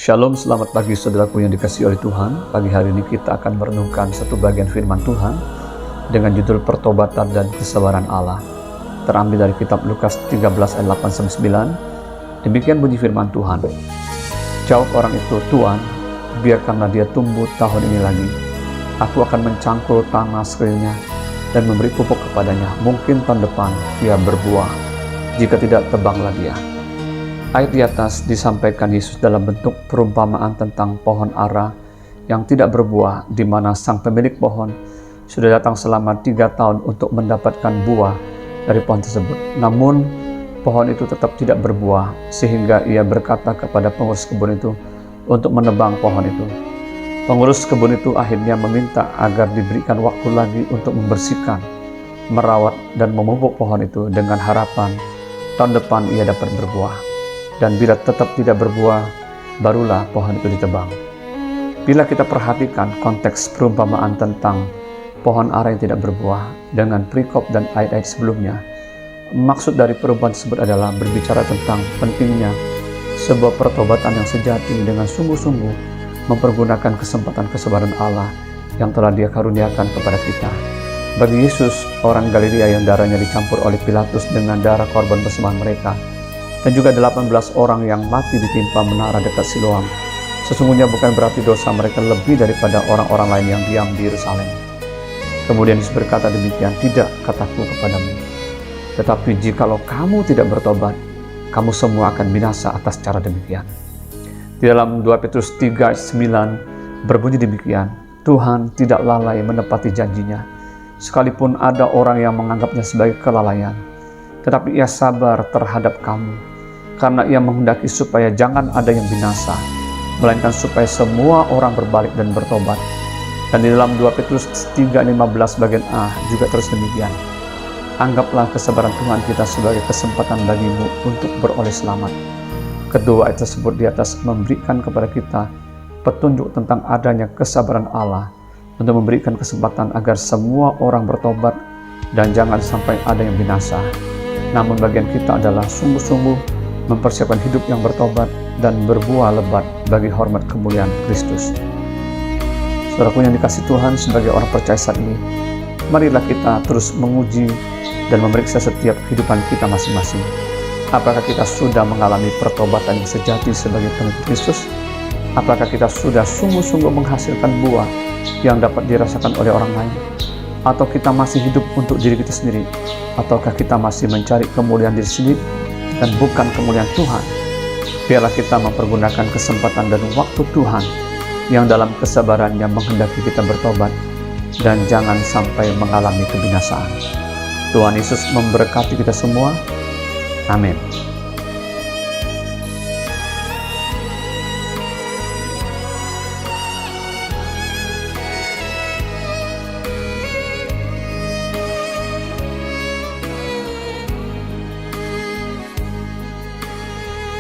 Shalom, selamat pagi saudaraku yang dikasihi oleh Tuhan. Pagi hari ini kita akan merenungkan satu bagian firman Tuhan dengan judul pertobatan dan kesabaran Allah. Terambil dari kitab Lukas 13 ayat 8-9. Demikian bunyi firman Tuhan. Jawab orang itu, Tuhan, biarkanlah dia tumbuh tahun ini lagi. Aku akan mencangkul tanah sekelilingnya dan memberi pupuk kepadanya. Mungkin tahun depan ia berbuah, jika tidak tebanglah dia. Ayat di atas disampaikan Yesus dalam bentuk perumpamaan tentang pohon ara yang tidak berbuah, di mana sang pemilik pohon sudah datang selama 3 tahun untuk mendapatkan buah dari pohon tersebut. Namun pohon itu tetap tidak berbuah, sehingga ia berkata kepada pengurus kebun itu untuk menebang pohon itu. Pengurus kebun itu akhirnya meminta agar diberikan waktu lagi untuk membersihkan, merawat, dan memupuk pohon itu dengan harapan tahun depan ia dapat berbuah. Dan bila tetap tidak berbuah, barulah pohon itu ditebang. Bila kita perhatikan konteks perumpamaan tentang pohon ara yang tidak berbuah dengan perikop dan ayat-ayat sebelumnya, maksud dari perumpamaan tersebut adalah berbicara tentang pentingnya sebuah pertobatan yang sejati dengan sungguh-sungguh mempergunakan kesempatan kesabaran Allah yang telah Dia karuniakan kepada kita. Bagi Yesus, orang Galilea yang darahnya dicampur oleh Pilatus dengan darah korban persembahan mereka, dan juga 18 orang yang mati ditimpa menara dekat Siloam, sesungguhnya bukan berarti dosa mereka lebih daripada orang-orang lain yang diam di Yerusalem. Kemudian Yesus berkata demikian, tidak kataku kepadamu, tetapi jikalau kamu tidak bertobat, kamu semua akan binasa atas cara demikian. Di dalam 2 Petrus 3 ayat 9 berbunyi demikian, Tuhan tidak lalai menepati janjinya, sekalipun ada orang yang menganggapnya sebagai kelalaian, tetapi Ia sabar terhadap kamu, karena Ia menghendaki supaya jangan ada yang binasa, melainkan supaya semua orang berbalik dan bertobat. Dan di dalam 2 Petrus 3:15 bagian A juga terus demikian. Anggaplah kesabaran Tuhan kita sebagai kesempatan bagimu untuk beroleh selamat. Kedua ayat tersebut di atas memberikan kepada kita petunjuk tentang adanya kesabaran Allah untuk memberikan kesempatan agar semua orang bertobat dan jangan sampai ada yang binasa. Namun bagian kita adalah sungguh-sungguh mempersiapkan hidup yang bertobat dan berbuah lebat bagi hormat kemuliaan Kristus. Saudaraku yang dikasihi Tuhan, sebagai orang percaya saat ini, marilah kita terus menguji dan memeriksa setiap kehidupan kita masing-masing. Apakah kita sudah mengalami pertobatan yang sejati sebagai pengikut Kristus? Apakah kita sudah sungguh-sungguh menghasilkan buah yang dapat dirasakan oleh orang lain? Atau kita masih hidup untuk diri kita sendiri? Ataukah kita masih mencari kemuliaan diri sendiri dan bukan kemuliaan Tuhan? Biarlah kita mempergunakan kesempatan dan waktu Tuhan yang dalam kesabarannya menghendaki kita bertobat dan jangan sampai mengalami kebinasaan. Tuhan Yesus memberkati kita semua. Amin.